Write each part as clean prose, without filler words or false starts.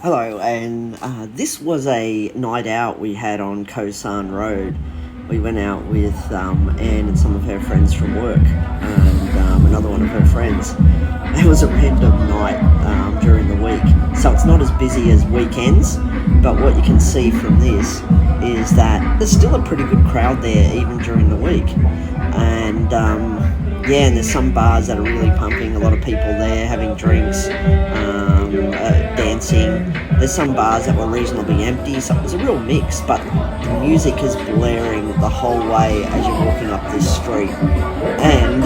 Hello, and this was a night out we had on Khaosan Road. We went out with Anne and some of her friends from work, and another one of her friends. It was a random night during the week, so it's not as busy as weekends, but what you can see from this is that there's still a pretty good crowd there even during the week. And and there's some bars that are really pumping, a lot of people there having drinks, dancing. There's some bars that were reasonably empty, so it was a real mix, but the music is blaring the whole way as you're walking up this street, and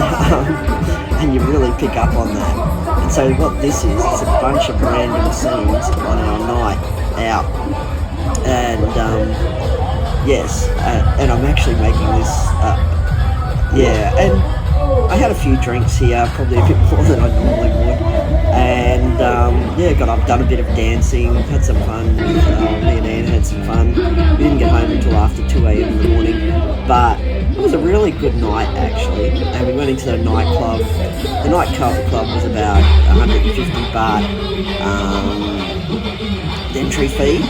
and you really pick up on that. And so what this is a bunch of random scenes on our night out, and and I'm actually making this and I had a few drinks here, probably a bit more than I normally would, and got up, done a bit of dancing, had some fun. Me and Anne had some fun. We didn't get home until after 2 a.m. in the morning, but it was a really good night actually. And we went into the nightclub. The nightclub was about 150 baht the entry fee,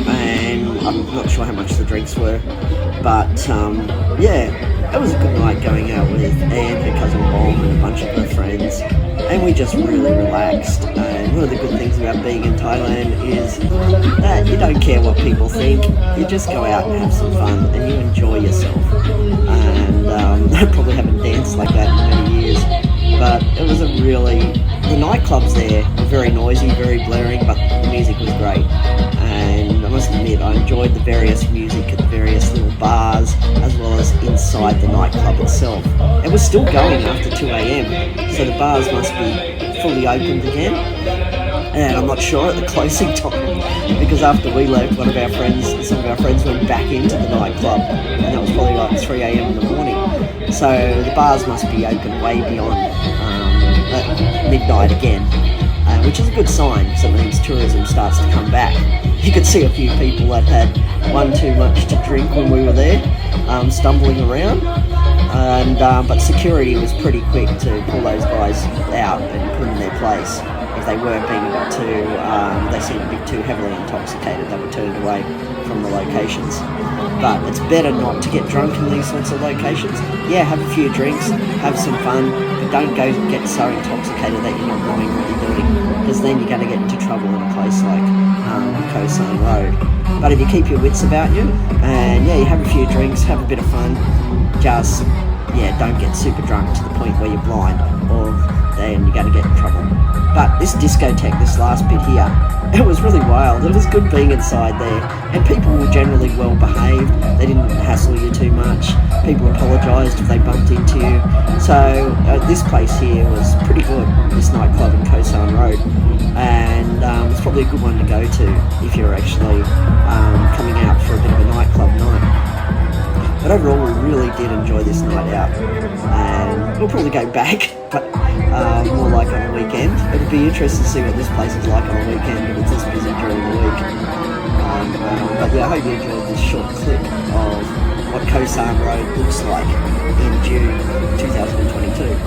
and I'm not sure how much the drinks were, but it was a good night going out with Anne, her cousin Bomb, and a bunch of her friends, and we just really relaxed. And one of the good things about being in Thailand is that you don't care what people think, you just go out and have some fun and you enjoy yourself. And I probably haven't danced like that in many years, but it was the nightclubs there were very noisy, very blaring, but the music was great. And I must admit, I enjoyed the various music at the various little bars, as well as inside the nightclub itself. It was still going after 2 a.m, so the bars must be fully opened again. And I'm not sure at the closing time, because after we left, some of our friends went back into the nightclub, and that was probably like 3 a.m. in the morning. So the bars must be open way beyond midnight again, which is a good sign, because it means tourism starts to come back. You could see a few people that had one too much to drink when we were there, stumbling around, and but security was pretty quick to pull those guys out and put them in their place. If they were being a bit they seemed to be too heavily intoxicated, they were turned away from the locations. But it's better not to get drunk in these sorts of locations. Yeah, have a few drinks, have some fun, but don't go get so intoxicated that you're not knowing what you're doing, because then you're going to get into trouble in a place like Khaosan Road. But if you keep your wits about you, and you have a few drinks, have a bit of fun, just don't get super drunk to the point where you're blind, or then you're going to get in trouble. But this discotheque, this last bit here, it was really wild. It was good being inside there, and people were generally well behaved. They didn't hassle you too much. People apologised if they bumped into you. So this place here was pretty good, this nightclub in Khaosan Road, and it's probably a good one to go to if you're actually coming out for a bit of a nightclub night. But overall, we really did enjoy this night out, and we'll probably go back, but more like on a weekend. It'll be interesting to see what this place is like on a weekend if it's this busy during the week. I hope you enjoyed this short clip of what Khaosan Road looks like in June 2022.